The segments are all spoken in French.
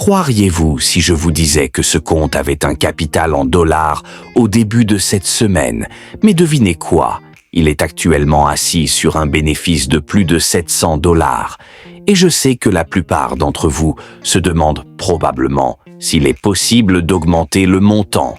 croiriez-vous si je vous disais que ce compte avait un capital en dollars au début de cette semaine? Mais devinez quoi? Il est actuellement assis sur un bénéfice de plus de 700 $. Et je sais que la plupart d'entre vous se demandent probablement s'il est possible d'augmenter le montant.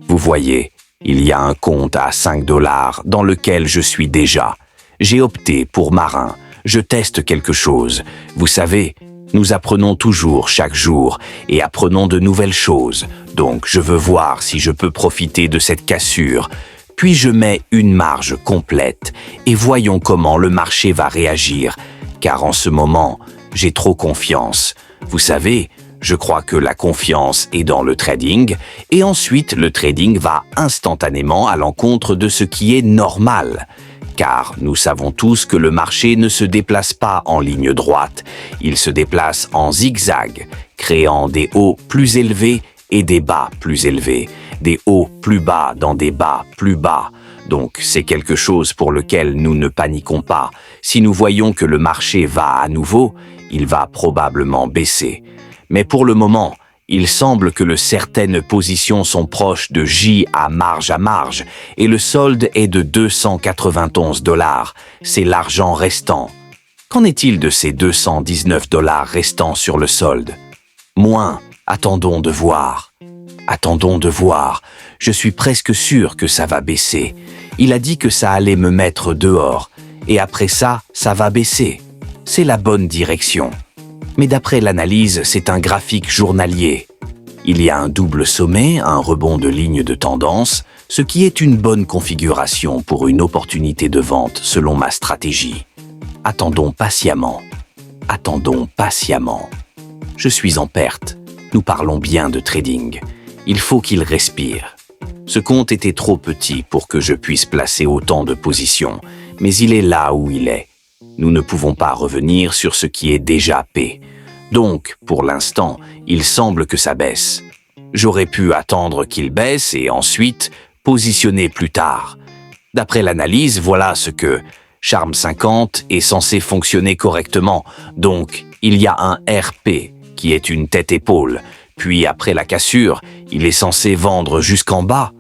Vous voyez, il y a un compte à 5 $ dans lequel je suis déjà. J'ai opté pour Marin. Je teste quelque chose. Vous savez, nous apprenons toujours chaque jour et apprenons de nouvelles choses. Donc, je veux voir si je peux profiter de cette cassure. Puis je mets une marge complète et voyons comment le marché va réagir. Car en ce moment, j'ai trop confiance. Vous savez, je crois que la confiance est dans le trading et ensuite le trading va instantanément à l'encontre de ce qui est normal. Car nous savons tous que le marché ne se déplace pas en ligne droite, il se déplace en zigzag, créant des hauts plus élevés et des bas plus élevés, des hauts plus bas dans des bas plus bas. Donc c'est quelque chose pour lequel nous ne paniquons pas. Si nous voyons que le marché va à nouveau, il va probablement baisser. Mais pour le moment, il semble que certaines positions sont proches de J à marge et le solde est de 291 $. C'est l'argent restant. Qu'en est-il de ces 219 $ restants sur le solde? Moins, attendons de voir. Attendons de voir. Je suis presque sûr que ça va baisser. Il a dit que ça allait me mettre dehors. Et après ça, ça va baisser. C'est la bonne direction. Mais d'après l'analyse, c'est un graphique journalier. Il y a un double sommet, un rebond de ligne de tendance, ce qui est une bonne configuration pour une opportunité de vente selon ma stratégie. Attendons patiemment. Attendons patiemment. Je suis en perte. Nous parlons bien de trading. Il faut qu'il respire. Ce compte était trop petit pour que je puisse placer autant de positions, mais il est là où il est. Nous ne pouvons pas revenir sur ce qui est déjà P. Donc, pour l'instant, il semble que ça baisse. J'aurais pu attendre qu'il baisse et ensuite positionner plus tard. D'après l'analyse, voilà ce que Charme 50 est censé fonctionner correctement. Donc, il y a un RP qui est une tête-épaule. Puis après la cassure, il est censé vendre jusqu'en bas.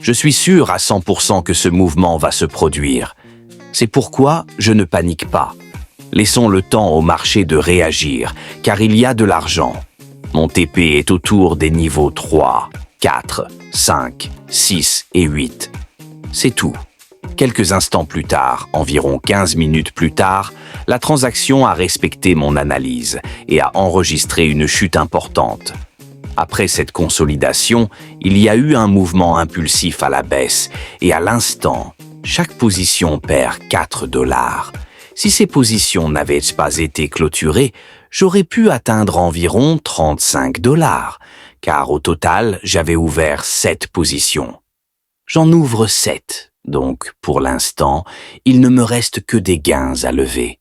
Je suis sûr à 100% que ce mouvement va se produire. C'est pourquoi je ne panique pas. Laissons le temps au marché de réagir, car il y a de l'argent. Mon TP est autour des niveaux 3, 4, 5, 6 et 8. C'est tout. Quelques instants plus tard, environ 15 minutes plus tard, la transaction a respecté mon analyse et a enregistré une chute importante. Après cette consolidation, il y a eu un mouvement impulsif à la baisse et à l'instant, chaque position perd 4 $. Si ces positions n'avaient pas été clôturées, j'aurais pu atteindre environ 35 $, car au total, j'avais ouvert 7 positions. J'en ouvre 7, donc pour l'instant, il ne me reste que des gains à lever.